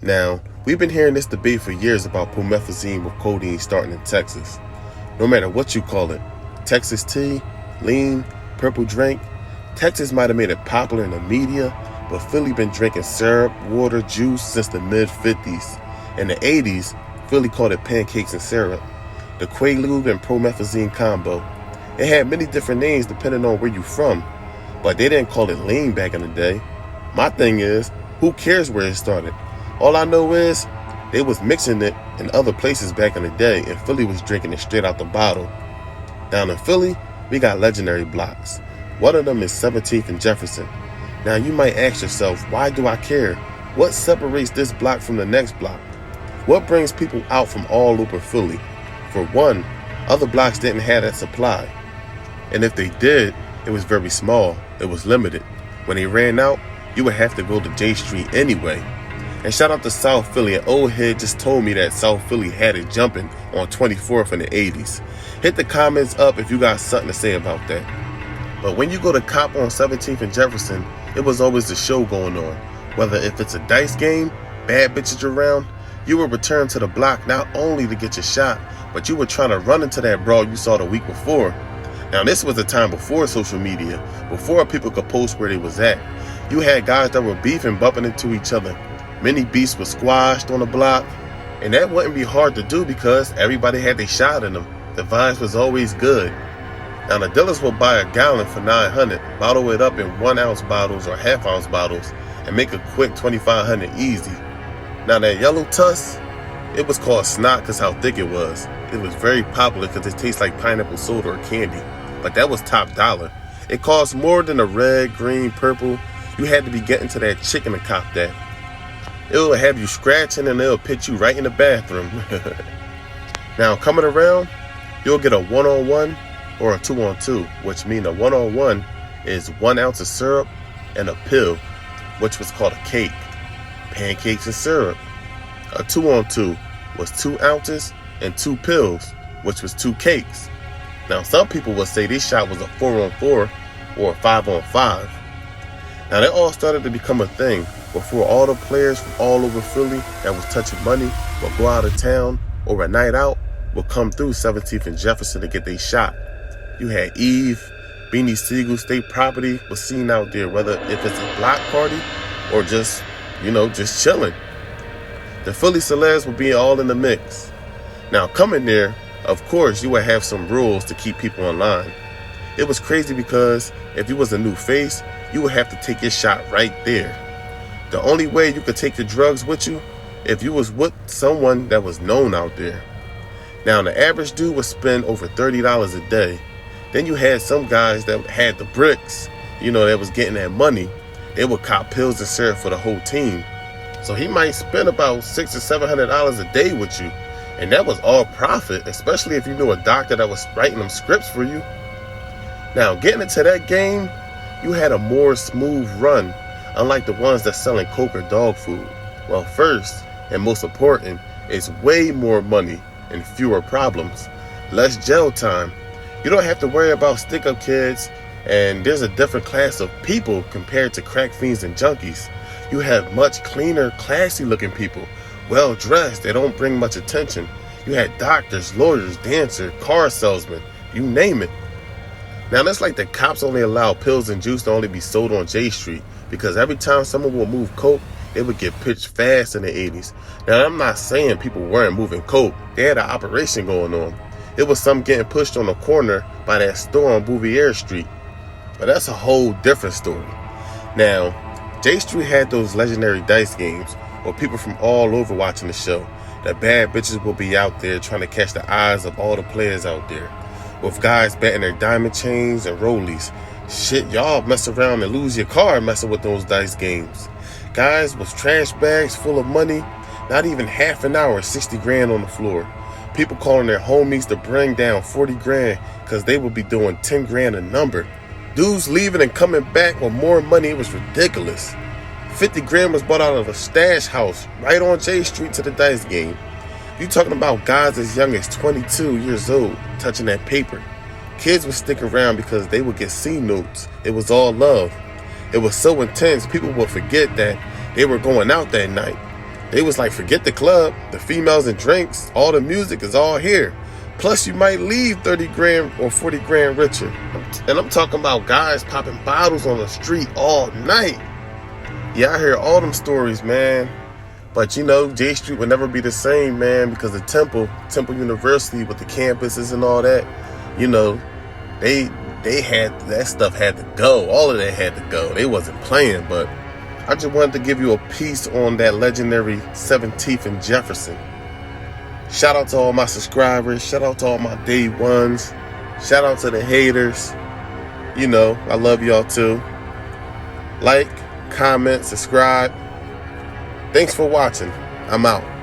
Now, we've been hearing this debate for years about promethazine with codeine starting in Texas. No matter what you call it, Texas tea, lean, purple drink, Texas might have made it popular in the media, but Philly been drinking syrup, water, juice since the mid-50s. In the 80s, Philly called it pancakes and syrup, the Quaalude and promethazine combo. It had many different names depending on where you from, but they didn't call it lean back in the day. My thing is, who cares where it started? All I know is, they was mixing it in other places back in the day, and Philly was drinking it straight out the bottle. Down in Philly, we got legendary blocks. One of them is 17th and Jefferson. Now you might ask yourself, why do I care? What separates this block from the next block? What brings people out from all over Philly? For one, other blocks didn't have that supply. And if they did, it was very small. It was limited. When they ran out, you would have to go to J Street anyway. And shout out to South Philly. An old head just told me that South Philly had it jumping on 24th in the 80s. Hit the comments up if you got something to say about that. But when you go to cop on 17th and Jefferson, it was always a show going on. Whether if it's a dice game, bad bitches around, you would return to the block not only to get your shot, but you were trying to run into that brawl you saw the week before. Now this was a time before social media, before people could post where they was at. You had guys that were beefing, bumping into each other. Many beasts were squashed on the block, and that wouldn't be hard to do because everybody had their shot in them. The vibes was always good. Now the dealers will buy a gallon for $900, bottle it up in 1 ounce bottles or half ounce bottles, and make a quick $2,500 easy. Now that yellow tuss, it was called snot because how thick it was. It was very popular because it tastes like pineapple soda or candy, but that was top dollar. It cost more than a red, green, purple. You had to be getting to that chicken to cop that. It'll have you scratching and it'll put you right in the bathroom. Now coming around, you'll get a 1-on-1 or a 2-on-2, which means a 1-on-1 is 1 ounce of syrup and a pill, which was called a cake. Pancakes and syrup. A 2-on-2 was 2 ounces and 2 pills, which was 2 cakes. Now some people would say this shot was a 4-on-4 or a 5-on-5. Now that all started to become a thing before all the players from all over Philly that was touching money would go out of town or a night out would come through 17th and Jefferson to get their shot. You had Eve, Beanie Siegel State Property was seen out there, whether if it's a block party or just, just chilling. The Philly celebs would be all in the mix. Now coming there, of course, you would have some rules to keep people in line. It was crazy because if you was a new face, you would have to take your shot right there. The only way you could take your drugs with you if you was with someone that was known out there. Now the average dude would spend over $30 a day. Then you had some guys that had the bricks, that was getting that money. They would cop pills and syrup for the whole team. So he might spend about $600 or $700 a day with you. And that was all profit, especially if you knew a doctor that was writing them scripts for you. Now getting into that game, you had a more smooth run, unlike the ones that's selling coke or dog food. Well, first and most important is way more money and fewer problems. Less jail time. You don't have to worry about stick-up kids, and there's a different class of people compared to crack fiends and junkies. You have much cleaner, classy-looking people, well-dressed, they don't bring much attention. You had doctors, lawyers, dancers, car salesmen, you name it. Now that's like the cops only allow pills and juice to only be sold on J Street, because every time someone would move coke, they would get pitched fast in the 80s. Now I'm not saying people weren't moving coke, they had an operation going on. It was some getting pushed on the corner by that store on Bouvier Street. But that's a whole different story. Now, J Street had those legendary dice games where people from all over watching the show. The bad bitches will be out there trying to catch the eyes of all the players out there. With guys betting their diamond chains and rollies. Shit, y'all mess around and lose your car messing with those dice games. Guys with trash bags full of money, not even half an hour, 60 grand on the floor. People calling their homies to bring down 40 grand because they would be doing 10 grand a number. Dudes leaving and coming back with more money, it was ridiculous. 50 grand was bought out of a stash house right on J Street to the dice game. You talking about guys as young as 22 years old touching that paper. Kids would stick around because they would get C notes. It was all love. It was so intense, people would forget that they were going out that night. They was like, forget the club, the females and drinks, all the music is all here. Plus, you might leave 30 grand or 40 grand richer. And I'm talking about guys popping bottles on the street all night. Yeah, I hear all them stories, man. But you know, J Street would never be the same, man, because the Temple University with the campuses and all that, you know, they had, that stuff had to go. All of that had to go. They wasn't playing, but I just wanted to give you a piece on that legendary 17th and Jefferson. Shout out to all my subscribers. Shout out to all my day ones. Shout out to the haters. You know, I love y'all too. Like, comment, subscribe. Thanks for watching. I'm out.